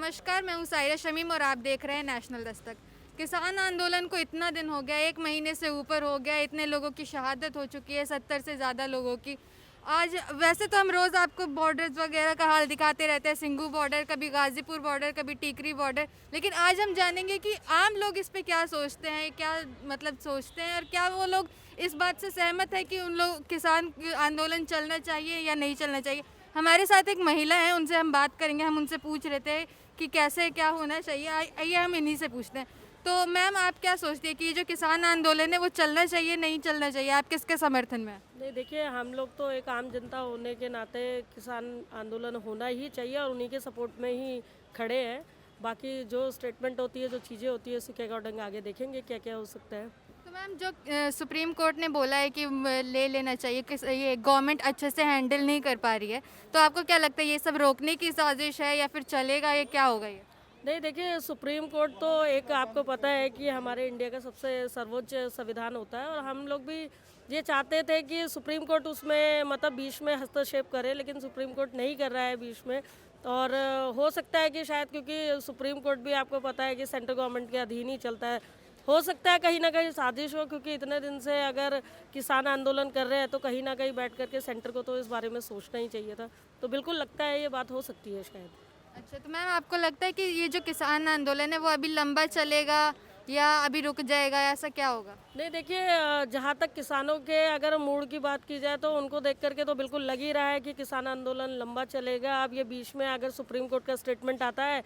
नमस्कार, मैं हूँ सायरा शमीम और आप देख रहे हैं नेशनल दस्तक। किसान आंदोलन को इतना दिन हो गया, 1 महीने से ऊपर हो गया, इतने लोगों की शहादत हो चुकी है, 70 से ज़्यादा लोगों की। आज वैसे तो हम रोज़ आपको बॉर्डर्स वगैरह का हाल दिखाते रहते हैं, सिंघू बॉर्डर, कभी गाज़ीपुर बॉर्डर, कभी टीकरी बॉर्डर, लेकिन आज हम जानेंगे कि आम लोग इस पे क्या सोचते हैं, क्या मतलब सोचते हैं और क्या वो लोग इस बात से सहमत है कि उन लोग किसान आंदोलन चलना चाहिए या नहीं चलना चाहिए। हमारे साथ एक महिला है, उनसे हम बात करेंगे, हम उनसे पूछ रहे थे कि कैसे क्या होना चाहिए। आइए हम इन्हीं से पूछते हैं। तो मैम, आप क्या सोचती है कि ये जो किसान आंदोलन है वो चलना चाहिए नहीं चलना चाहिए, आप किसके समर्थन में हैं? नहीं, देखिए, हम लोग तो एक आम जनता होने के नाते किसान आंदोलन होना ही चाहिए और उन्हीं के सपोर्ट में ही खड़े हैं। बाकी जो स्टेटमेंट होती है, जो चीज़ें होती है, उसी के अकॉर्डिंग आगे देखेंगे क्या क्या हो सकता है। तो मैम, जो सुप्रीम कोर्ट ने बोला है कि ले लेना चाहिए, किस ये गवर्नमेंट अच्छे से हैंडल नहीं कर पा रही है, तो आपको क्या लगता है ये सब रोकने की साजिश है या फिर चलेगा या क्या होगा ये? नहीं, देखिए, सुप्रीम कोर्ट तो एक आपको पता है कि हमारे इंडिया का सबसे सर्वोच्च संविधान होता है और हम लोग भी ये चाहते थे कि सुप्रीम कोर्ट उसमें मतलब बीच में हस्तक्षेप करे, लेकिन सुप्रीम कोर्ट नहीं कर रहा है बीच में। और हो सकता है कि शायद क्योंकि सुप्रीम कोर्ट भी आपको पता है कि सेंट्रल गवर्नमेंट के अधीन ही चलता है, हो सकता है कहीं ना कहीं साजिश हो, क्योंकि इतने दिन से अगर किसान आंदोलन कर रहे हैं तो कहीं ना कहीं बैठ करके सेंटर को तो इस बारे में सोचना ही चाहिए था। तो बिल्कुल लगता है ये बात हो सकती है शायद। अच्छा, तो मैम आपको लगता है कि ये जो किसान आंदोलन है वो अभी लंबा चलेगा या अभी रुक जाएगा, ऐसा क्या होगा? नहीं, देखिए, जहाँ तक किसानों के अगर मूड की बात की जाए तो उनको देख करके तो बिल्कुल लग ही रहा है कि किसान आंदोलन लंबा चलेगा। अब ये बीच में अगर सुप्रीम कोर्ट का स्टेटमेंट आता है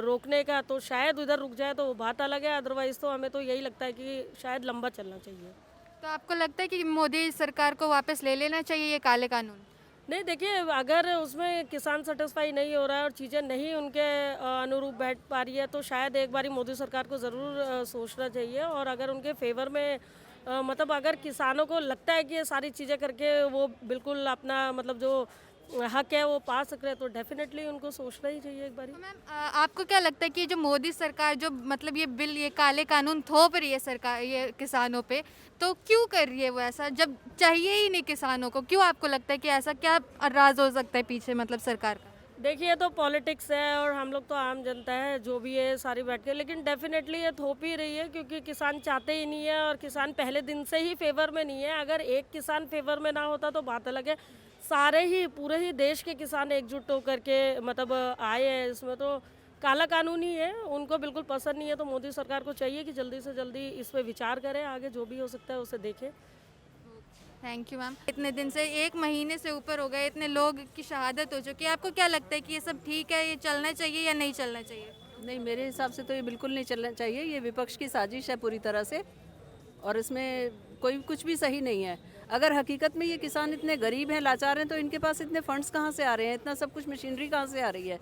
रोकने का, तो शायद उधर रुक जाए तो वो बात अलग है, अदरवाइज़ तो हमें तो यही लगता है कि शायद लंबा चलना चाहिए। तो आपको लगता है कि मोदी सरकार को वापस ले लेना चाहिए ये काले कानून? नहीं, देखिए, अगर उसमें किसान सेटिस्फाई नहीं हो रहा है और चीज़ें नहीं उनके अनुरूप बैठ पा रही है, तो शायद एक बारी मोदी सरकार को ज़रूर सोचना चाहिए। और अगर उनके फेवर में मतलब अगर किसानों को लगता है कि ये सारी चीज़ें करके वो बिल्कुल अपना मतलब जो हक है वो पा सक रहे हैं, तो डेफिनेटली उनको सोचना ही चाहिए एक बारी। तो मैम, आपको क्या लगता है कि जो मोदी सरकार जो मतलब ये बिल, ये काले कानून थोप रही है सरकार ये किसानों पे, तो क्यों कर रही है वो ऐसा जब चाहिए ही नहीं किसानों को? क्यों आपको लगता है कि ऐसा क्या राज हो सकता है पीछे मतलब सरकार का? देखिए, ये तो पॉलिटिक्स है और हम लोग तो आम जनता है, जो भी है सारी बैठ के, लेकिन डेफिनेटली ये थोप ही रही है, क्योंकि किसान चाहते ही नहीं है और किसान पहले दिन से ही फेवर में नहीं है। अगर एक किसान फेवर में ना होता तो बात अलग है। सारे ही पूरे ही देश के किसान एकजुट होकर के मतलब आए हैं इसमें, तो काला कानून ही है, उनको बिल्कुल पसंद नहीं है। तो मोदी सरकार को चाहिए कि जल्दी से जल्दी इस पर विचार करें, आगे जो भी हो सकता है उसे देखें। Thank you ma'am. इतने दिन से, 1 महीने से ऊपर हो गए, इतने लोग की शहादत हो चुकी है, आपको क्या लगता है कि ये सब ठीक है, ये चलना चाहिए या नहीं चलना चाहिए? नहीं, मेरे हिसाब से तो ये बिल्कुल नहीं चलना चाहिए। ये विपक्ष की साजिश है पूरी तरह से और इसमें कोई कुछ भी सही नहीं है। अगर हकीकत में ये किसान इतने गरीब हैं, लाचार हैं, तो इनके पास इतने फंड्स कहाँ से आ रहे हैं, इतना सब कुछ मशीनरी कहाँ से आ रही है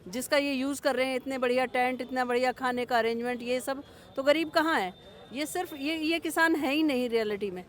जिसका ये यूज़ कर रहे हैं, इतने बढ़िया टेंट, इतना बढ़िया खाने का अरेंजमेंट, ये सब तो गरीब कहाँ है? ये सिर्फ ये किसान है ही नहीं रियलिटी में।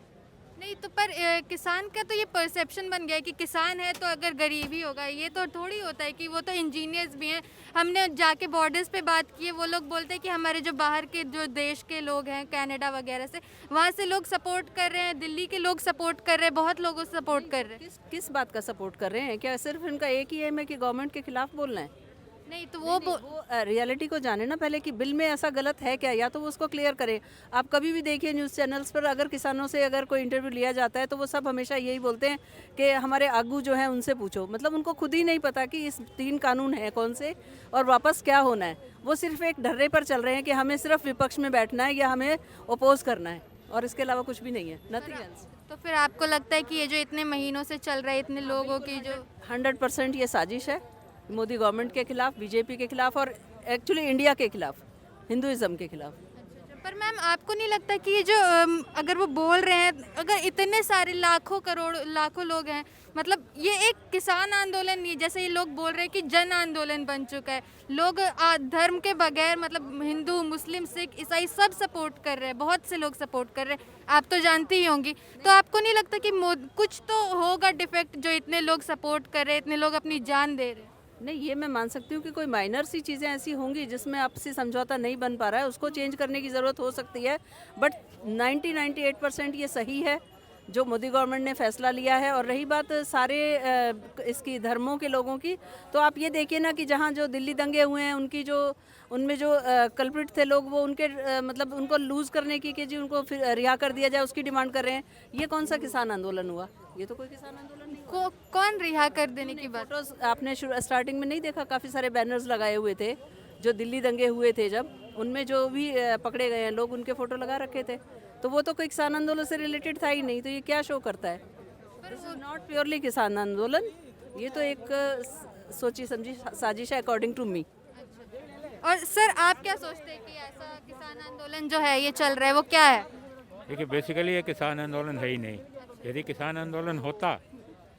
नहीं तो पर किसान का तो ये परसेप्शन बन गया है कि किसान है तो अगर गरीब ही होगा, ये तो थोड़ी होता है कि वो तो इंजीनियर्स भी हैं। हमने जाके बॉर्डर्स पे बात की है, वो लोग बोलते हैं कि हमारे जो बाहर के जो देश के लोग हैं, कनाडा वगैरह से, वहाँ से लोग सपोर्ट कर रहे हैं, दिल्ली के लोग सपोर्ट कर रहे हैं, बहुत लोग सपोर्ट कर रहे हैं। किस बात का सपोर्ट कर रहे हैं? क्या सिर्फ इनका एक ही एम है कि गवर्नमेंट के खिलाफ बोलना है? नहीं तो वो रियलिटी को जाने ना पहले कि बिल में ऐसा गलत है क्या, या तो वो उसको क्लियर करें। आप कभी भी देखिए न्यूज़ चैनल्स पर, अगर किसानों से अगर कोई इंटरव्यू लिया जाता है तो वो सब हमेशा यही बोलते हैं कि हमारे आगू जो है उनसे पूछो। मतलब उनको खुद ही नहीं पता कि इस 3 कानून है कौन से और वापस क्या होना है। वो सिर्फ एक ढर्रे पर चल रहे हैं कि हमें सिर्फ विपक्ष में बैठना है या हमें अपोज करना है, और इसके अलावा कुछ भी नहीं है, नथिंग एल्स। तो फिर आपको लगता है कि ये जो इतने महीनों से चल रहा है, इतने लोगों की जो 100% ये साजिश है मोदी गवर्नमेंट के खिलाफ, बीजेपी के खिलाफ और एक्चुअली इंडिया के खिलाफ, हिंदुइज्म के खिलाफ। पर मैम, आपको नहीं लगता कि ये जो अगर वो बोल रहे हैं, अगर इतने सारे लाखों करोड़ लाखों लोग हैं, मतलब ये एक किसान आंदोलन नहीं है, जैसे ये लोग बोल रहे हैं कि जन आंदोलन बन चुका है। लोग धर्म के बगैर, मतलब हिंदू, मुस्लिम, सिख, ईसाई सब सपोर्ट कर रहे हैं, बहुत से लोग सपोर्ट कर रहे हैं, आप तो जानती ही होंगी। तो आपको नहीं लगता कि कुछ तो होगा डिफेक्ट जो इतने लोग सपोर्ट कर रहे हैं, इतने लोग अपनी जान दे रहे हैं? नहीं, ये मैं मान सकती हूँ कि कोई माइनर सी चीज़ें ऐसी होंगी जिसमें आपसी समझौता नहीं बन पा रहा है, उसको चेंज करने की ज़रूरत हो सकती है। बट 98% ये सही है। जो मोदी गवर्नमेंट ने फैसला लिया है। और रही बात सारे इसकी धर्मों के लोगों की, तो आप ये देखिए ना कि जहाँ जो दिल्ली दंगे हुए हैं उनकी जो उनमें जो कल्प्रिट थे लोग, वो उनके मतलब उनको लूज़ करने की कि जी उनको फिर रिहा कर दिया जाए उसकी डिमांड कर रहे हैं। ये कौन सा किसान आंदोलन हुआ? ये तो कोई किसान आंदोलन नहीं हुआ। कौन रिहा कर देने की बात? फोटोज आपने स्टार्टिंग में नहीं देखा? काफ़ी सारे बैनर्स लगाए हुए थे जो दिल्ली दंगे हुए थे जब, उनमें जो भी पकड़े गए हैं लोग उनके फोटो लगा रखे थे। तो वो तो कोई किसान आंदोलन से रिलेटेड था ही नहीं। तो ये क्या शो करता है? दिस इज नॉट प्योरली किसान आंदोलन, ये तो एक सोची समझी साजिश है अकॉर्डिंग टू मी। और सर आप क्या सोचते हैं कि ऐसा किसान आंदोलन जो है ये चल रहा है वो क्या है? देखिए बेसिकली ये किसान आंदोलन है ही नहीं। यदि किसान आंदोलन होता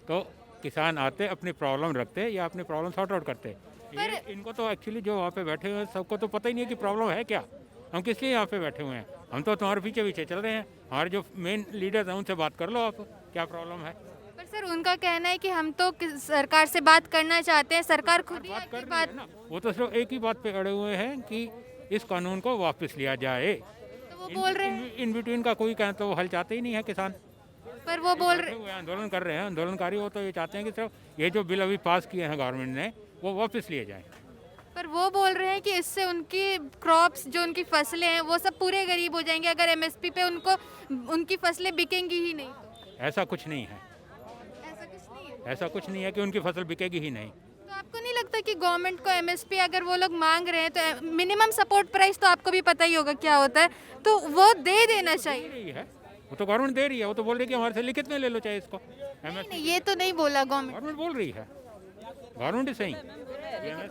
तो किसान आते, अपनी प्रॉब्लम रखते या अपनी प्रॉब्लम सॉर्ट आउट करते। ये इनको तो एक्चुअली जो वहाँ पे बैठे हुए हैं सबको तो पता ही नहीं है कि प्रॉब्लम है क्या। हम किस लिए यहाँ पे बैठे हुए हैं? हम तो तुम्हारे पीछे पीछे चल रहे हैं। हमारे जो मेन लीडर्स हैं उनसे बात कर लो आप, क्या प्रॉब्लम है। पर सर उनका कहना है कि हम तो सरकार से बात करना चाहते हैं, सरकार खुद ही बात आके कर रही बात। है ना, वो तो सिर्फ एक ही बात पे अड़े हुए हैं कि इस कानून को वापस लिया जाए। तो वो बोल रहे हैं, इन बिटवीन का कोई कहना तो वो हल चाहते ही नहीं है किसान। पर वो बोल रहे बैठे हुए हैं, आंदोलन कर रहे हैं। आंदोलनकारी वो तो ये चाहते हैं कि सिर्फ ये जो बिल अभी पास किए हैं गवर्नमेंट ने वो वापस लिए जाएं। पर वो बोल रहे हैं कि इससे उनकी क्रॉप्स जो उनकी फसलें हैं वो सब पूरे गरीब हो जाएंगे अगर एमएसपी पे उनको उनकी फसलें बिकेंगी ही नहीं तो। ऐसा कुछ नहीं है, ऐसा कुछ नहीं है। ऐसा कुछ नहीं है कि उनकी फसल बिकेगी ही नहीं। तो आपको नहीं लगता कि गवर्नमेंट को एमएसपी अगर वो लोग मांग रहे हैं तो मिनिमम सपोर्ट प्राइस तो आपको भी पता ही होगा क्या होता है, तो वो दे देना दे चाहिए? रही है, वो तो गवर्नमेंट दे रही है। वो तो बोल रही है कि हमारे से लिखित में ले लो चाहे इसको। नहीं, ये तो नहीं बोला गवर्नमेंट। गवर्नमेंट बोल रही है, गवर्नमेंट ही सही।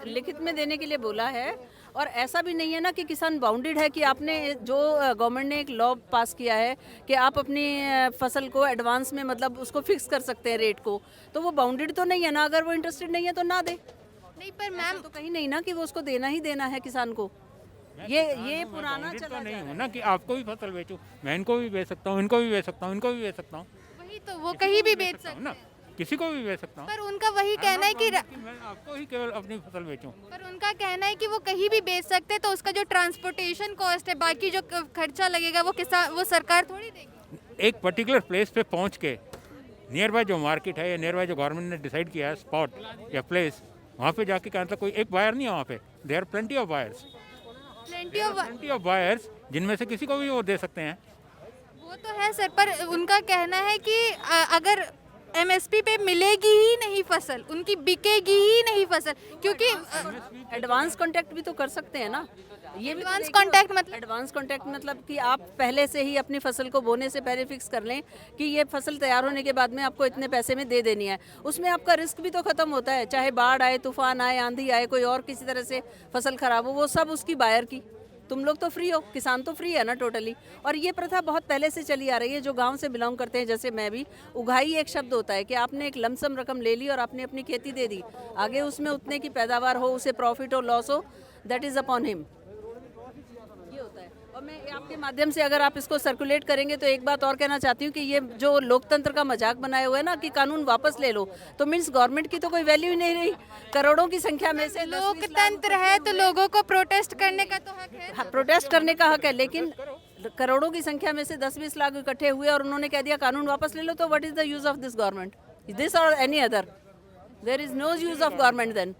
लिखित में देने के लिए बोला है। और ऐसा भी नहीं है ना कि किसान बाउंडेड है कि आपने जो गवर्नमेंट ने एक लॉ पास किया है कि आप अपनी फसल को एडवांस में मतलब उसको फिक्स कर सकते हैं रेट को, तो वो बाउंडेड तो नहीं है ना। अगर वो इंटरेस्टेड नहीं है तो ना दे। नहीं पर मैम तो कहीं नहीं ना कि वो उसको देना ही देना है किसान को। ये पुराना तो चला नहीं हूँ ना कि आपको भी फसल बेचूं, मैं इनको भी बेच सकता हूँ, इनको भी बेच सकता हूँ, इनको भी बेच सकता हूँ, वही तो वो कहीं भी बेच सकते ना हैं। किसी को भी बेच सकता हूँ। पर उनका वही कहना है कि मैं आपको ही केवल अपनी फसल बेचूं। पर उनका कहना है कि वो कहीं भी बेच सकते हैं, तो उसका जो ट्रांसपोर्टेशन कॉस्ट है, बाकी जो खर्चा लगेगा वो किसान वो सरकार थोड़ी देगी। एक पर्टिकुलर प्लेस पे पहुंच के नियर बाय जो मार्केट है या नियर बाय जो गवर्नमेंट ने डिसाइड किया है स्पॉट या प्लेस, वहाँ पे जाके कहना कोई एक बायर नहीं है वहाँ पे। There are plenty of buyers, plenty of buyers जिनमें से किसी को भी वो दे सकते हैं। वो तो है सर, पर उनका कहना है कि अगर एमएसपी पे मिलेगी ही नहीं फसल, उनकी बिकेगी ही नहीं फसल, क्योंकि एडवांस कॉन्टैक्ट भी तो कर सकते हैं ना। ये भी एडवांस कॉन्टैक्ट मतलब एडवांस कॉन्टैक्ट मतलब कि आप पहले से ही अपनी फसल को बोने से पहले फिक्स कर लें कि ये फसल तैयार होने के बाद में आपको इतने पैसे में दे देनी है। उसमें आपका रिस्क भी तो खत्म होता है, चाहे बाढ़ आए, तूफान आए, आंधी आए, कोई और किसी तरह से फसल खराब हो, वो सब उसकी बायर की। तुम लोग तो फ्री हो, किसान तो फ्री है ना टोटली। और ये प्रथा बहुत पहले से चली आ रही है। जो गांव से बिलोंग करते हैं, जैसे मैं भी, उगाही एक शब्द होता है कि आपने एक लमसम रकम ले ली और आपने अपनी खेती दे दी, आगे उसमें उतने की पैदावार हो, उसे प्रॉफिट हो, लॉस हो, दैट इज अपॉन हिम। ये होता है। और मैं आपके माध्यम से अगर आप इसको सर्कुलेट करेंगे तो एक बात और कहना चाहती हूँ कि ये जो लोकतंत्र का मजाक बनाया हुआ है ना कि कानून वापस ले लो, तो मीन्स गवर्नमेंट की तो कोई वैल्यू ही नहीं रही। करोड़ों की संख्या में से लोकतंत्र है तो लोगों को प्रोटेस्ट करने का तो हक है। हाँ, प्रोटेस्ट करने का हक है, लेकिन करोड़ों की संख्या में से 10-20 लाख इकट्ठे हुए और उन्होंने कह दिया कानून वापस ले लो, तो what is the use of this government, this और any other? There is no use of government then.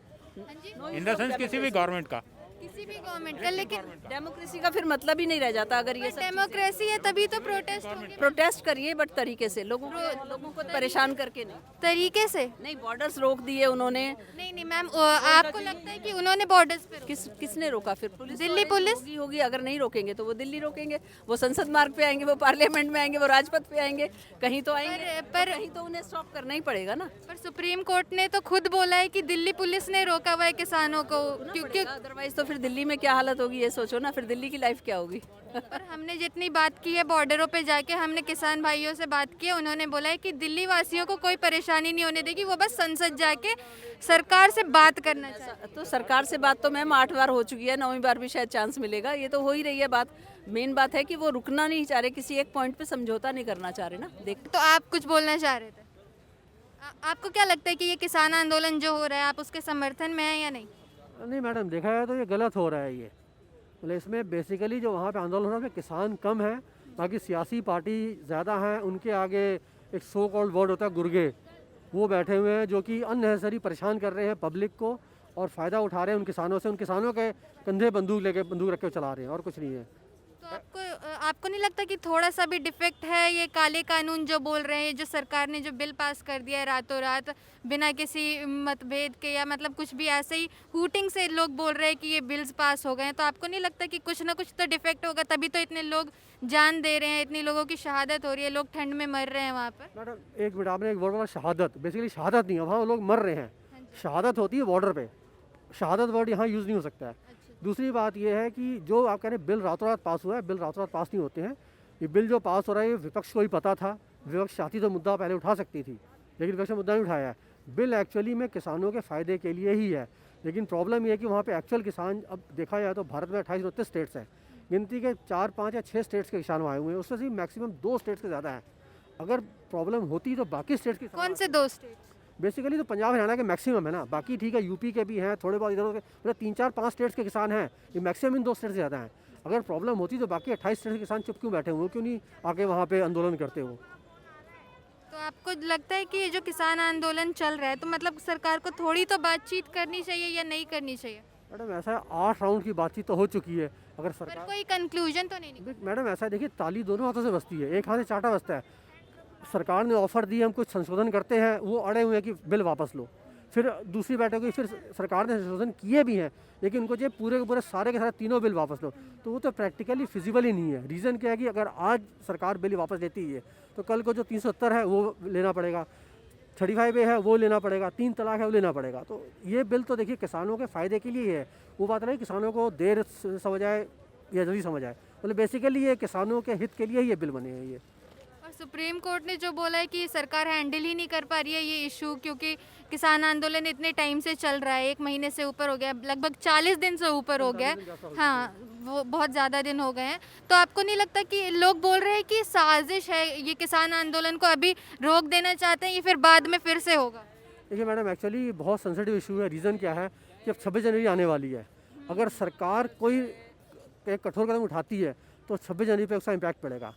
In the sense किसी भी गवर्नमेंट का, किसी भी गवर्नमेंट का, लेकिन डेमोक्रेसी का फिर मतलब ही नहीं रह जाता अगर ये सब डेमोक्रेसी है तभी तो प्रोटेस्ट होगी। प्रोटेस्ट करिए बट तरीके से, लोगों को परेशान करके नहीं। तरीके से नहीं, बॉर्डर्स रोक दिए उन्होंने। नहीं मैम, आपको लगता है कि उन्होंने बॉर्डर्स पे किसने रोका? फिर पुलिस, दिल्ली पुलिस होगी। अगर नहीं रोकेंगे तो वो दिल्ली रोकेंगे, वो संसद मार्ग पे आएंगे, वो पार्लियामेंट में आएंगे, वो राजपथ पे आएंगे, कहीं तो आएंगे। पर कहीं तो उन्हें स्टॉप करना ही पड़ेगा ना। पर सुप्रीम कोर्ट ने तो खुद बोला है कि दिल्ली पुलिस ने रोका हुआ है किसानों को, क्योंकि अदरवाइज तो फिर दिल्ली में क्या हालत होगी, ये सोचो ना, फिर दिल्ली की लाइफ क्या होगी। पर हमने जितनी बात की है बॉर्डरों पे जाके, हमने किसान भाइयों से बात की है, उन्होंने बोला है कि दिल्ली वासियों को कोई परेशानी नहीं होने देगी, वो बस संसद जाके सरकार से बात करना चाहते हैं। तो सरकार से बात तो मैम 8 बार हो चुकी है, 9वीं बार भी शायद चांस मिलेगा। ये तो हो ही रही है बात। मेन बात है कि वो रुकना नहीं चाह रहे, किसी एक पॉइंट पे समझौता नहीं करना चाह रहे ना। देख, तो आप कुछ बोलना चाह रहे थे? आपको क्या लगता है कि ये किसान आंदोलन जो हो रहा है, आप उसके समर्थन में हैं या नहीं? नहीं मैडम, देखा है तो ये गलत हो रहा है। ये मतलब इसमें बेसिकली जो वहाँ पे आंदोलन हो रहा है उसमें किसान कम है बाकी सियासी पार्टी ज़्यादा हैं, उनके आगे एक सो कॉल्ड वर्ड होता है गुर्गे, वो बैठे हुए हैं जो कि अननेसेसरी परेशान कर रहे हैं पब्लिक को और फ़ायदा उठा रहे हैं उन किसानों से। उन किसानों के कंधे बंदूक रख के चला रहे हैं और कुछ नहीं है। तो आपको नहीं लगता कि थोड़ा सा भी डिफेक्ट है ये काले कानून जो बोल रहे हैं, जो सरकार ने जो बिल पास कर दिया है रातों रात बिना किसी मतभेद के, या मतलब कुछ भी ऐसे ही हूटिंग से लोग बोल रहे हैं कि ये बिल्स पास हो गए हैं, तो आपको नहीं लगता कि कुछ ना कुछ तो डिफेक्ट होगा, तभी तो इतने लोग जान दे रहे हैं, इतनी लोगों की शहादत हो रही है, लोग ठंड में मर रहे हैं वहाँ पर? मैडम एक मिनट, आपने एक वर्ड बोला शहादत, बेसिकली शहादत नहीं है, वहाँ लोग मर रहे हैं। शहादत होती है बॉर्डर पे, शहादत वर्ड यहाँ यूज़ नहीं हो सकता है। दूसरी बात यह है कि जो आप कह रहे हैं बिल रातों रात पास हुआ है, बिल रातों रात पास नहीं होते हैं। ये बिल जो पास हो रहा है ये विपक्ष को ही पता था, विपक्ष चाहती तो मुद्दा पहले उठा सकती थी, लेकिन विपक्ष ने मुद्दा नहीं उठाया है। बिल एक्चुअली में किसानों के फ़ायदे के लिए ही है, लेकिन प्रॉब्लम ये है कि वहाँ पे एक्चुअल किसान, अब देखा जाए तो भारत में 28-29 स्टेट्स हैं, गिनती के 4, 5 या 6 स्टेट्स के किसान आए हुए हैं, उसमें से मैक्सिमम 2 स्टेट्स के ज़्यादा हैं। अगर प्रॉब्लम होती तो बाकी स्टेट्स के कौन से 2 स्टेट? बेसिकली तो पंजाब हरियाणा के मैक्सिमम है ना, बाकी ठीक है यूपी के भी हैं थोड़े बहुत, इधर उधर मतलब 3, 4, 5 स्टेट्स के किसान हैं, ये मैक्सिमम इन 2 स्टेट्स से ज़्यादा हैं। अगर प्रॉब्लम होती तो बाकी 28 स्टेट्स के किसान चुप क्यों बैठे हुए, क्यों नहीं आके वहाँ पे आंदोलन करते हो? तो आपको लगता है कि ये जो किसान आंदोलन चल रहा है, तो मतलब सरकार को थोड़ी तो बातचीत करनी चाहिए या नहीं करनी चाहिए? मैडम ऐसा है 8 राउंड की बातचीत तो हो चुकी है, अगर पर सरकार, कोई कंक्लूजन तो नहीं निकला। मैडम ऐसा है देखिए, ताली दोनों हाथों से बजती है, एक हाथ से चाटा बजता है। सरकार ने ऑफर दी, हम कुछ संशोधन करते हैं, वो अड़े हुए हैं कि बिल वापस लो। फिर दूसरी बैठक हुई, फिर सरकार ने संशोधन किए भी हैं, लेकिन उनको जो पूरे के पूरे सारे के सारे तीनों बिल वापस लो, तो वो तो प्रैक्टिकली फिजिबल ही नहीं है। रीज़न क्या है कि अगर आज सरकार बिल वापस लेती है तो कल को जो 370 है वो लेना पड़ेगा, 35A है वो लेना पड़ेगा, 3 तलाक है वो लेना पड़ेगा। तो ये बिल तो देखिए किसानों के फ़ायदे के लिए ही है। वो बात नहीं किसानों को देर समझ आए या जल्दी समझ आए, मतलब बेसिकली ये किसानों के हित के लिए ही ये बिल बने हैं ये। और सुप्रीम कोर्ट ने जो बोला है कि सरकार हैंडल ही नहीं कर पा रही है ये इशू, क्योंकि किसान आंदोलन इतने टाइम से चल रहा है, 1 महीने से ऊपर हो गया, लगभग 40 दिन से ऊपर हो गया है। हाँ, वो बहुत ज़्यादा दिन हो गए हैं। तो आपको नहीं लगता कि लोग बोल रहे हैं कि साजिश है, ये किसान आंदोलन को अभी रोक देना चाहते हैं, ये फिर बाद में फिर से होगा? देखिए मैडम एक्चुअली बहुत सेंसिटिव इशू है। रीज़न क्या है कि अब 26 जनवरी आने वाली है, अगर सरकार कोई एक कठोर कदम उठाती है तो 26 जनवरी पे उसका इम्पैक्ट पड़ेगा।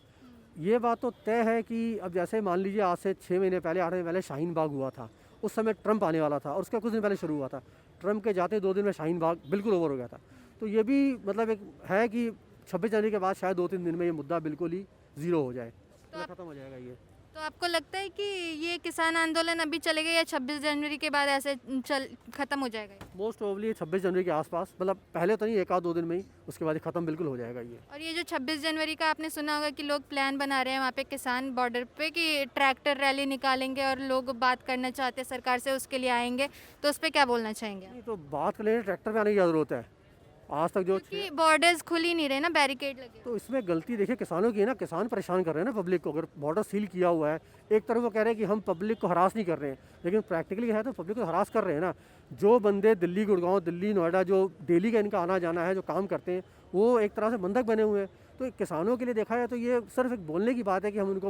ये बात तो तय है कि अब जैसे मान लीजिए आज से 6 महीने पहले, 8 महीने पहले शाहीन बाग हुआ था, उस समय ट्रंप आने वाला था और उसका कुछ दिन पहले शुरू हुआ था। ट्रंप के जाते 2 दिन में शाहीन बाग बिल्कुल ओवर हो गया था। तो ये भी मतलब एक है कि 26 जनवरी के बाद शायद 2-3 दिन में ये मुद्दा बिल्कुल ही ज़ीरो हो जाए, तो ख़त्म हो जाएगा ये। तो आपको लगता है कि ये किसान आंदोलन अभी चलेगा या 26 जनवरी के बाद ऐसे खत्म हो जाएगा ये? मोस्ट प्रोबेबली 26 जनवरी के आसपास, मतलब पहले तो नहीं, 1-2 दिन में ही, उसके बाद ख़त्म बिल्कुल हो जाएगा ये। और ये जो 26 जनवरी का आपने सुना होगा कि लोग प्लान बना रहे हैं वहाँ पे किसान बॉर्डर पे कि ट्रैक्टर रैली निकालेंगे और लोग बात करना चाहते हैं सरकार से, उसके लिए आएंगे, तो उस पर क्या बोलना चाहेंगे? नहीं तो बात कर लेंगे, ट्रैक्टर में आने की क्या ज़रूरत है? आज तक जो क्योंकि बॉर्डर्स खुल ही नहीं रहे ना, बैरिकेड लगे। तो इसमें गलती देखिए किसानों की है ना, किसान परेशान कर रहे हैं ना पब्लिक को। अगर बॉर्डर सील किया हुआ है, एक तरफ वो कह रहे हैं कि हम पब्लिक को हरास नहीं कर रहे हैं, लेकिन प्रैक्टिकली है तो पब्लिक को हरास कर रहे हैं ना। जो बंदे दिल्ली, गुड़गांव, दिल्ली, नोएडा, जो डेली का इनका आना जाना है, जो काम करते हैं, वो एक तरह से बंधक बने हुए हैं। तो किसानों के लिए देखा जाए तो ये सिर्फ एक बोलने की बात है कि हम उनको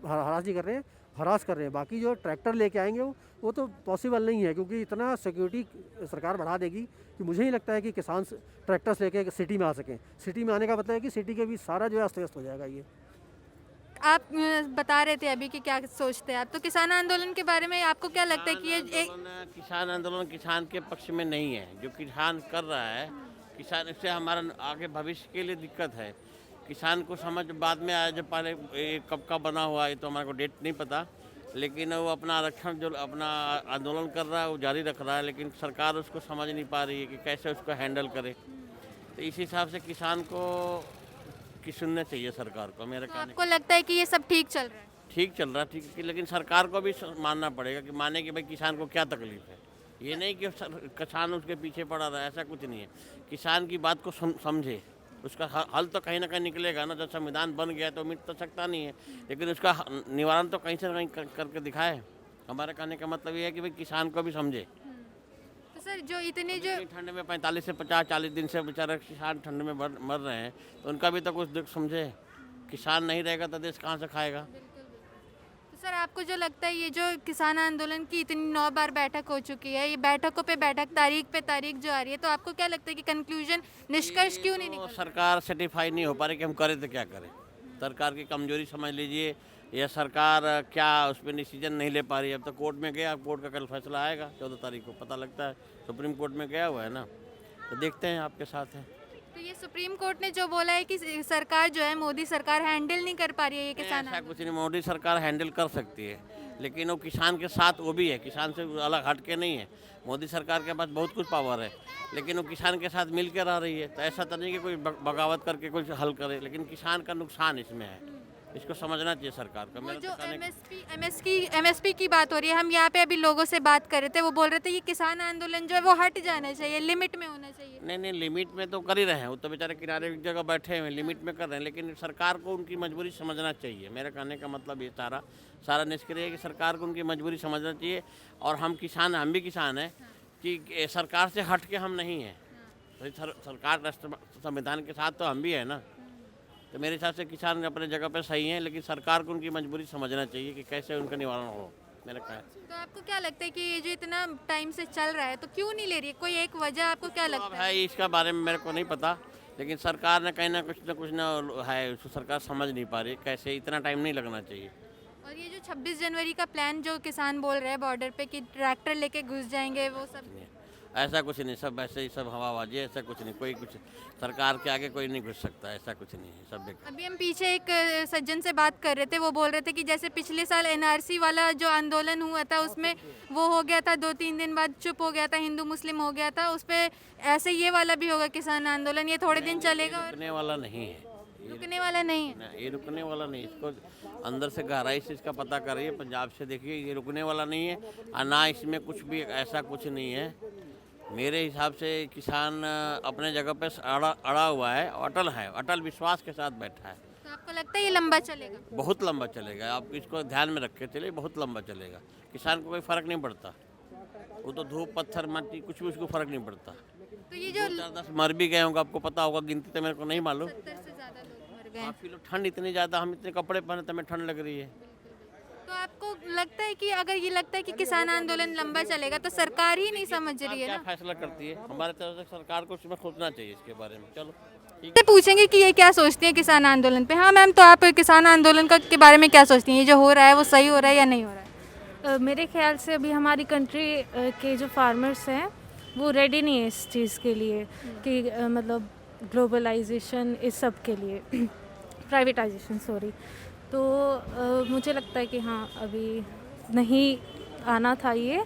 हरास नहीं कर रहे हैं, हरास कर रहे हैं। बाकी जो ट्रैक्टर लेके आएंगे वो तो पॉसिबल नहीं है, क्योंकि इतना सिक्योरिटी सरकार बढ़ा देगी कि मुझे नहीं लगता है कि किसान ट्रैक्टर्स लेके सिटी में आ सकें। सिटी में आने का मतलब है कि सिटी के भी सारा जो है अस्त व्यस्त हो जाएगा ये। आप बता रहे थे अभी कि क्या सोचते हैं आप, तो किसान आंदोलन के बारे में आपको क्या लगता है कि ये किसान आंदोलन किसान के पक्ष में नहीं है। जो किसान कर रहा है, किसान, इससे हमारा आगे भविष्य के लिए दिक्कत है। किसान को समझ बाद में आया, जब पहले ये कब का बना हुआ है तो हमारे को डेट नहीं पता, लेकिन वो अपना आरक्षण जो अपना आंदोलन कर रहा है वो जारी रख रहा है, लेकिन सरकार उसको समझ नहीं पा रही है कि कैसे उसको हैंडल करे। तो इस हिसाब से किसान को कि सुनना चाहिए सरकार को, मेरे तो कहने। आपको लगता है कि ये सब ठीक चल रहा है? ठीक चल रहा है, ठीक, लेकिन सरकार को भी मानना पड़ेगा कि माने कि भाई किसान को क्या तकलीफ है। ये नहीं कि किसान उसके पीछे पड़ा रहा है, ऐसा कुछ नहीं है। किसान की बात को समझे, उसका हल तो कहीं ना कहीं निकलेगा ना। जब संविधान बन गया तो मिट तो सकता नहीं है, लेकिन उसका निवारण तो कहीं से कहीं करके दिखाए। हमारे कहने का मतलब ये है कि भाई किसान को भी समझे। तो सर जो इतने जो ठंड में 45 से 50-40 दिन से बेचारे किसान ठंड में मर रहे हैं, तो उनका भी तो कुछ समझे। किसान नहीं रहेगा तो देश कहाँ से खाएगा? तो सर आपको जो लगता है ये जो किसान आंदोलन की इतनी 9 बार बैठक हो चुकी है, ये बैठकों पे बैठक, तारीख पे तारीख जो आ रही है, तो आपको क्या लगता है कि कंक्लूजन, निष्कर्ष क्यों नहीं तो निकल? सरकार सर्टिफाई नहीं हो पा रही कि हम करें तो क्या करें। सरकार की कमजोरी समझ लीजिए, या सरकार क्या उस पर डिसीजन नहीं ले पा रही है। अब तो कोर्ट में गया, कोर्ट का कल फैसला आएगा, 14 तारीख को पता लगता है, सुप्रीम कोर्ट में गया हुआ है ना, तो देखते हैं आपके साथ है। तो ये सुप्रीम कोर्ट ने जो बोला है कि सरकार जो है, मोदी सरकार हैंडल नहीं कर पा रही है ये किसान ऐसा कुछ नहीं, मोदी सरकार हैंडल कर सकती है, लेकिन वो किसान के साथ वो भी है, किसान से अलग हट के नहीं है। मोदी सरकार के पास बहुत कुछ पावर है, लेकिन वो किसान के साथ मिल कर रह रही है। तो ऐसा तो नहीं कि कोई बगावत करके कुछ हल करे, लेकिन किसान का नुकसान इसमें है, इसको समझना चाहिए सरकार का। वो मेरा जो तो कहने का- एमएसपी की बात हो रही है, हम यहाँ पे अभी लोगों से बात कर रहे थे, वो बोल रहे थे ये किसान आंदोलन जो है वो हट जाना चाहिए, लिमिट में होना चाहिए। नहीं, लिमिट में तो कर ही रहे हैं, वो तो बेचारे किनारे एक जगह बैठे हुए हैं, लिमिट में कर रहे हैं, लेकिन सरकार को उनकी मजबूरी समझना चाहिए। मेरे कहने का मतलब ये सारा निष्क्रिय है कि सरकार को उनकी मजबूरी समझना चाहिए। और हम किसान, हम भी किसान हैं, कि सरकार से हट के हम नहीं हैं, तो सरकार संविधान के साथ तो हम भी हैं ना। तो मेरे हिसाब से किसान अपने जगह पे सही हैं, लेकिन सरकार को उनकी मजबूरी समझना चाहिए कि कैसे उनका निवारण हो। मेरा कहना तो आपको क्या लगता है कि ये जो इतना टाइम से चल रहा है तो क्यों नहीं ले रही है? कोई एक वजह आपको क्या अब लगता है? है, इसका बारे में मेरे को नहीं पता, लेकिन सरकार ने कहीं ना कुछ ना है, उसको सरकार समझ नहीं पा रही कैसे, इतना टाइम नहीं लगना चाहिए। और ये जो 26 जनवरी का प्लान जो किसान बोल रहे हैं बॉर्डर पे कि ट्रैक्टर लेके घुस जाएंगे, वो सब ऐसा कुछ नहीं, सब ऐसे ही सब हवाबाजी है, ऐसा कुछ नहीं, कोई कुछ सरकार के आगे कोई नहीं घुस सकता, ऐसा कुछ नहीं है, सब बेकार। अभी हम पीछे एक सज्जन से बात कर रहे थे, वो बोल रहे थे कि जैसे पिछले साल एनआरसी वाला जो आंदोलन हुआ था उसमें वो हो गया था, 2-3 दिन बाद चुप हो गया था, हिंदू मुस्लिम हो गया था, उस पर ऐसे ये वाला भी होगा किसान आंदोलन, ये थोड़े दिन चलेगा और रुकने वाला नहीं है, रुकने वाला नहीं है। ना, ये रुकने वाला नहीं, इसको अंदर से गहराई से इसका पता करिए, पंजाब से देखिए, ये रुकने वाला नहीं है। और ना इसमें कुछ भी ऐसा कुछ नहीं है। मेरे हिसाब से किसान अपने जगह पे अड़ा हुआ है, अटल है, अटल विश्वास के साथ बैठा है। तो आपको लगता है ये लंबा चलेगा? बहुत लंबा चलेगा, आप इसको ध्यान में रख के चलिए, बहुत लंबा चलेगा। किसान को कोई फ़र्क नहीं पड़ता, वो तो धूप पत्थर माटी कुछ भी उसको फ़र्क नहीं पड़ता। तो ये जो 4-10 मर भी गए होंगे, आपको पता होगा, गिनती तो मेरे को नहीं मालूम। 70 से ज़्यादा लोग मर गए। काफ़ी लोग, ठंड इतनी ज़्यादा, हम इतने कपड़े पहने तो हमें ठंड लग रही है। तो आपको लगता है कि अगर ये लगता है कि किसान आंदोलन लंबा चलेगा तो सरकार ही नहीं समझ रही है क्या ना? फैसला करती है, हमारे तरफ से सरकार को उसमें सोचना चाहिए इसके बारे में। चलो ठीक। से पूछेंगे कि ये क्या सोचती है किसान आंदोलन पे। हाँ मैम, तो आप किसान आंदोलन का के बारे में क्या सोचती हैं? ये जो हो रहा है वो सही हो रहा है या नहीं हो रहा है? मेरे ख्याल से अभी हमारी कंट्री के जो फार्मर्स हैं वो रेडी नहीं है इस चीज़ के लिए कि मतलब ग्लोबलाइजेशन इस सब के लिए प्राइवेटाइजेशन सॉरी। तो मुझे लगता है कि हाँ अभी नहीं आना था ये।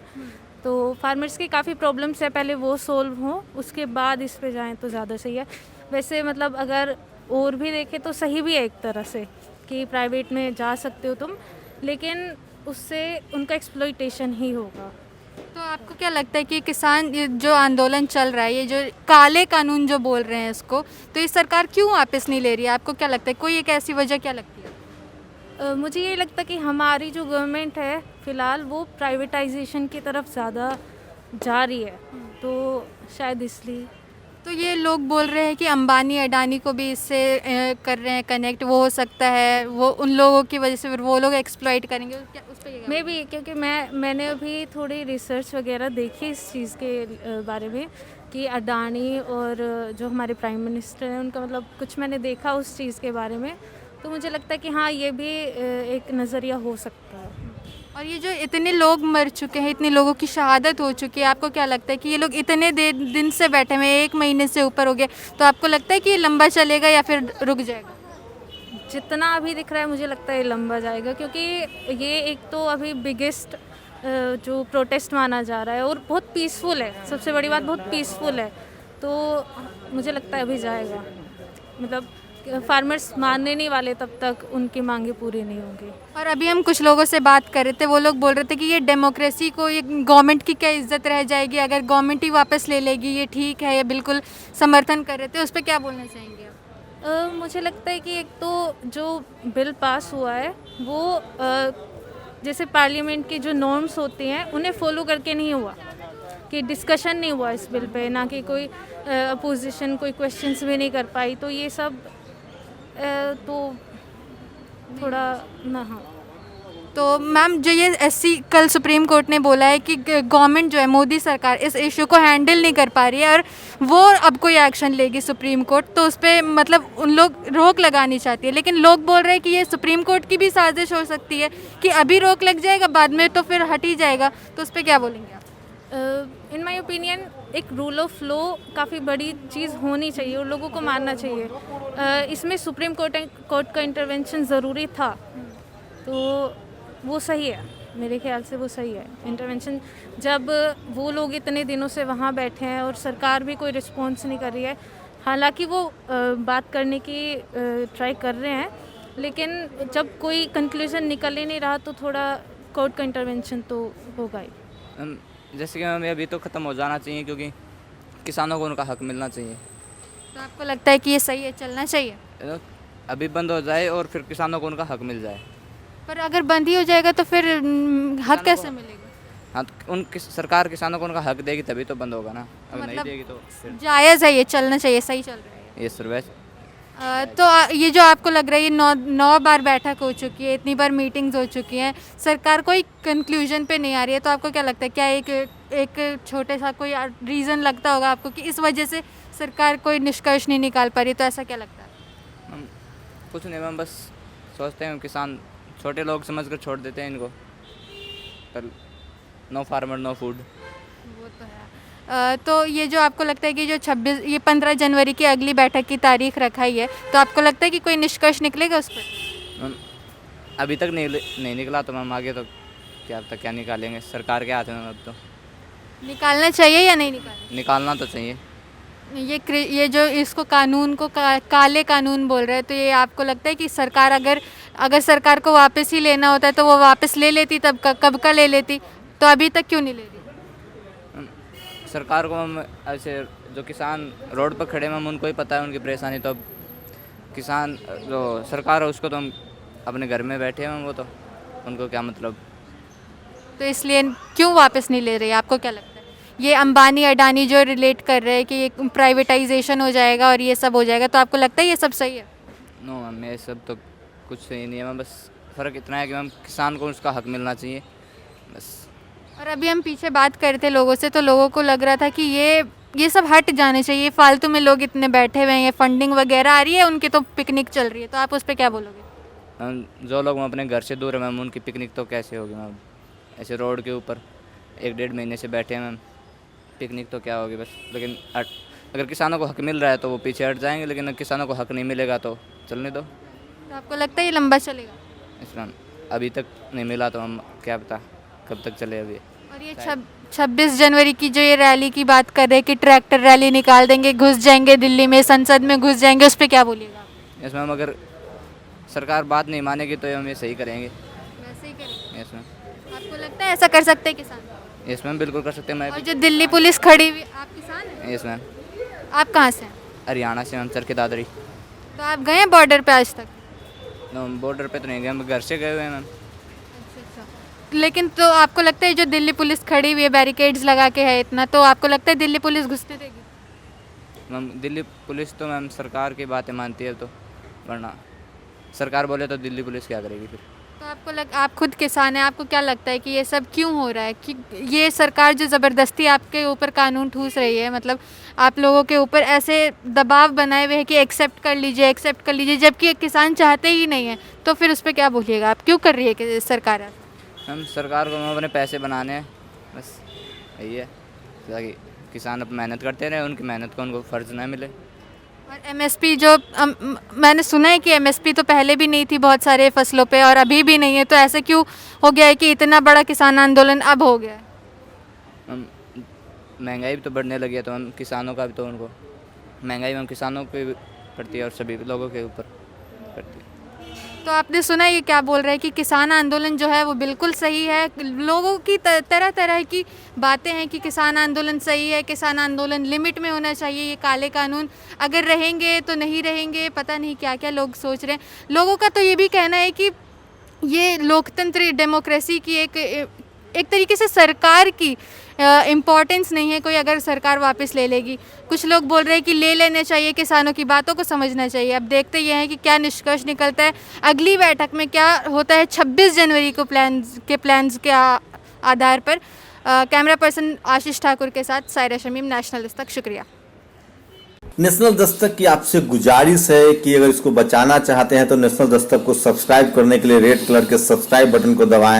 तो फार्मर्स की काफ़ी प्रॉब्लम्स है, पहले वो सोल्व हों उसके बाद इस पे जाएं तो ज़्यादा सही है। वैसे मतलब अगर और भी देखें तो सही भी है एक तरह से कि प्राइवेट में जा सकते हो तुम, लेकिन उससे उनका एक्सप्लॉइटेशन ही होगा। तो आपको क्या लगता है कि किसान ये जो आंदोलन चल रहा है, ये जो काले कानून जो बोल रहे हैं इसको, तो ये सरकार क्यों वापस नहीं ले रही है? आपको क्या लगता है, कोई एक ऐसी वजह क्या लगती है? मुझे ये लगता है कि हमारी जो गवर्नमेंट है फ़िलहाल वो प्राइवेटाइजेशन की तरफ ज़्यादा जा रही है, तो शायद इसलिए। तो ये लोग बोल रहे हैं कि अंबानी अडानी को भी इससे कर रहे हैं कनेक्ट, वो हो सकता है वो उन लोगों की वजह से फिर वो लोग एक्सप्लॉइट करेंगे, उस पर मे भी क्योंकि मैंने अभी थोड़ी रिसर्च वगैरह देखी इस चीज़ के बारे में कि अडानी और जो हमारे प्राइम मिनिस्टर हैं उनका मतलब कुछ मैंने देखा उस चीज़ के बारे में, तो मुझे लगता है कि हाँ ये भी एक नज़रिया हो सकता है। और ये जो इतने लोग मर चुके हैं, इतने लोगों की शहादत हो चुकी है, आपको क्या लगता है कि ये लोग इतने दिन से बैठे हुए हैं, 1 महीने से ऊपर हो गया, तो आपको लगता है कि ये लंबा चलेगा या फिर रुक जाएगा? जितना अभी दिख रहा है मुझे लगता है ये लंबा जाएगा, क्योंकि ये एक तो अभी बिगेस्ट जो प्रोटेस्ट माना जा रहा है और बहुत पीसफुल है, सबसे बड़ी बात बहुत पीसफुल है, तो मुझे लगता है अभी जाएगा। मतलब फार्मर्स मानने नहीं वाले तब तक उनकी मांगे पूरी नहीं होंगी। और अभी हम कुछ लोगों से बात कर रहे थे, वो लोग बोल रहे थे कि ये डेमोक्रेसी को, ये गवर्नमेंट की क्या इज्जत रह जाएगी अगर गवर्नमेंट ही वापस ले लेगी, ये ठीक है, ये बिल्कुल समर्थन कर रहे थे, उस पर क्या बोलना चाहेंगे आप? मुझे लगता है कि एक तो जो बिल पास हुआ है वो जैसे पार्लियामेंट की जो नॉर्म्स होती हैं उन्हें फॉलो करके नहीं हुआ, कि डिस्कशन नहीं हुआ इस बिल पे, ना कि कोई अपोजिशन कोई क्वेश्चंस भी नहीं कर पाई, तो ये सब तो थोड़ा ना। हाँ, तो मैम जो ये एससी कल सुप्रीम कोर्ट ने बोला है कि गवर्नमेंट जो है मोदी सरकार इस इशू को हैंडल नहीं कर पा रही है और वो अब कोई एक्शन लेगी सुप्रीम कोर्ट, तो उस पर मतलब उन लोग रोक लगानी चाहती है, लेकिन लोग बोल रहे हैं कि ये सुप्रीम कोर्ट की भी साजिश हो सकती है कि अभी रोक लग जाएगा बाद में तो फिर हट ही जाएगा, तो उस पर क्या बोलेंगे आप? इन माय ओपिनियन एक रूल ऑफ लॉ काफ़ी बड़ी चीज़ होनी चाहिए और लोगों को मानना चाहिए। इसमें सुप्रीम कोर्ट का इंटरवेंशन ज़रूरी था, तो वो सही है, मेरे ख्याल से वो सही है इंटरवेंशन। जब वो लोग इतने दिनों से वहाँ बैठे हैं और सरकार भी कोई रिस्पॉन्स नहीं कर रही है, हालांकि वो बात करने की ट्राई कर रहे हैं, लेकिन जब कोई कंक्लूजन निकल ही नहीं रहा तो थोड़ा कोर्ट का इंटरवेंशन तो होगा ही। जैसे कि हमें अभी तो ख़त्म हो जाना चाहिए, क्योंकि किसानों को उनका हक मिलना चाहिए। तो आपको लगता है कि ये सही है, चलना चाहिए? अभी बंद हो जाए और फिर किसानों को उनका हक मिल जाए। पर अगर बंद ही हो जाएगा तो फिर हक कैसे मिलेगा? हाँ, तो सरकार किसानों को उनका हक देगी तभी तो बंद होगा ना, अगर नहीं मतलब देगी तो फिर जायज़ है, ये चलना चाहिए, सही चल रहा है ये सर्विस। तो ये जो आपको लग रहा है ये 9 बार बैठक हो चुकी है, इतनी बार मीटिंग्स हो चुकी हैं, सरकार कोई कंक्लूजन पे नहीं आ रही है, तो आपको क्या लगता है, क्या एक छोटे सा कोई रीज़न लगता होगा आपको कि इस वजह से सरकार कोई निष्कर्ष नहीं निकाल पा रही, तो ऐसा क्या लगता है? हम कुछ नहीं, हम बस सोचते हैं किसान छोटे लोग समझ कर छोड़ देते हैं इनको, पर नो फार्मर नो फूड। वो तो है। तो ये जो आपको लगता है कि जो 15 जनवरी की अगली बैठक की तारीख रखाई है, तो आपको लगता है कि कोई निष्कर्ष निकलेगा उस पर? अभी तक नहीं निकला, तो हम आगे तो क्या निकालेंगे, सरकार के हाथ में अब तो। निकालना चाहिए या नहीं निकालना तो चाहिए। ये जो इसको कानून को काले कानून बोल रहे हैं, तो ये आपको लगता है कि सरकार अगर सरकार को वापस ही लेना होता है तो वो वापस ले लेती, तब कब का ले लेती, तो अभी तक क्यों नहीं ले रही? सरकार को हम ऐसे जो किसान रोड पर खड़े हैं, हम उनको ही पता है उनकी परेशानी, तो अब किसान जो सरकार है उसको तो हम अपने घर में बैठे हैं, वो तो उनको क्या मतलब। तो इसलिए क्यों वापस नहीं ले रही, आपको क्या लगता है? ये अंबानी अडानी जो रिलेट कर रहे हैं कि ये प्राइवेटाइजेशन हो जाएगा और ये सब हो जाएगा, तो आपको लगता है ये सब सही है? नो मैम, ये सब तो कुछ सही नहीं है मैम, बस फ़र्क इतना है कि मैम किसान को उसका हक मिलना चाहिए बस। और अभी हम पीछे बात कर रहे थे लोगों से, तो लोगों को लग रहा था कि ये सब हट जाने चाहिए, फालतू में लोग इतने बैठे हुए हैं, ये फंडिंग वगैरह आ रही है, उनकी तो पिकनिक चल रही है, तो आप उस पर क्या बोलोगे? जो लोग अपने घर से दूर है मैम, उनकी पिकनिक तो कैसे होगी मैम, ऐसे रोड के ऊपर 1-1.5 महीने से बैठे हैं मैम, पिकनिक तो क्या होगी बस। लेकिन अगर किसानों को हक मिल रहा है तो वो पीछे हट जाएंगे, लेकिन अगर किसानों को हक नहीं मिलेगा तो चलने दो। तो आपको लगता है ये लंबा चलेगा? इसमें अभी तक नहीं मिला तो हम क्या पता कब तक चले अभी। और ये 26 जनवरी की जो ये रैली की बात कर रहे हैं कि ट्रैक्टर रैली निकाल देंगे, घुस जाएंगे दिल्ली में, संसद में घुस जाएंगे, उस पर क्या बोलिएगा? इसमें हम अगर सरकार बात नहीं मानेगी तो हम ये सही करेंगे। वैसे ही करेंगे? इसमें आपको लगता है ऐसा कर सकते हैं किसान? इसमें बिल्कुल कर सकते हैं। मैं और जो दिल्ली पुलिस खड़ी हुई, आप किसान हैं? इसमें आप कहाँ से हैं? हरियाणा से हम सर के दादरी। तो आप गए हैं बॉर्डर पे आज तक? बॉर्डर पे तो नहीं गए, हम घर से गए हुए हैं मैम। अच्छा। लेकिन तो आपको लगता है जो दिल्ली पुलिस खड़ी हुई है, बैरिकेड्स लगा के है इतना, तो आपको लगता है दिल्ली पुलिस घुसने देगी? मैम दिल्ली पुलिस तो मैम सरकार की बातें मानती है, तो वरना सरकार बोले तो दिल्ली पुलिस क्या करेगी फिर। तो आप खुद किसान हैं, आपको क्या लगता है कि ये सब क्यों हो रहा है, कि ये सरकार जो ज़बरदस्ती आपके ऊपर कानून ठूस रही है, मतलब आप लोगों के ऊपर ऐसे दबाव बनाए हुए हैं कि एक्सेप्ट कर लीजिए, जबकि किसान चाहते ही नहीं है, तो फिर उस पर क्या बोलिएगा आप, क्यों कर रही है कि सरकार? हम सरकार को हम अपने पैसे बनाने हैं बस, यही है, ताकि किसान अब मेहनत करते रहे, उनकी मेहनत का उनको फ़र्ज ना मिले। और एमएसपी जो मैंने सुना है कि एमएसपी तो पहले भी नहीं थी बहुत सारे फसलों पे और अभी भी नहीं है, तो ऐसे क्यों हो गया है कि इतना बड़ा किसान आंदोलन अब हो गया है? हम महंगाई भी तो बढ़ने लगी है, तो हम किसानों का भी तो उनको महंगाई हम किसानों पे भी पड़ती है और सभी लोगों के ऊपर पड़ती है। तो आपने सुना ये क्या बोल रहे हैं कि किसान आंदोलन जो है वो बिल्कुल सही है, लोगों की तरह तरह की बातें हैं कि किसान आंदोलन सही है, किसान आंदोलन लिमिट में होना चाहिए, ये काले कानून अगर रहेंगे तो नहीं रहेंगे, पता नहीं क्या क्या लोग सोच रहे हैं। लोगों का तो ये भी कहना है कि ये लोकतंत्र डेमोक्रेसी की एक तरीके से सरकार की इम्पोर्टेंस नहीं है कोई, अगर सरकार वापस ले लेगी। कुछ लोग बोल रहे हैं कि ले लेने चाहिए, किसानों की बातों को समझना चाहिए। अब देखते ये हैं कि क्या निष्कर्ष निकलता है, अगली बैठक में क्या होता है 26 जनवरी को प्लान्स के आधार पर। कैमरा पर्सन आशीष ठाकुर के साथ सायरा शमीम, नेशनल दस्तक। शुक्रिया। नेशनल दस्तक की आपसे गुजारिश है कि अगर इसको बचाना चाहते हैं तो नेशनल दस्तक को सब्सक्राइब करने के लिए रेड कलर के सब्सक्राइब बटन को दबाएं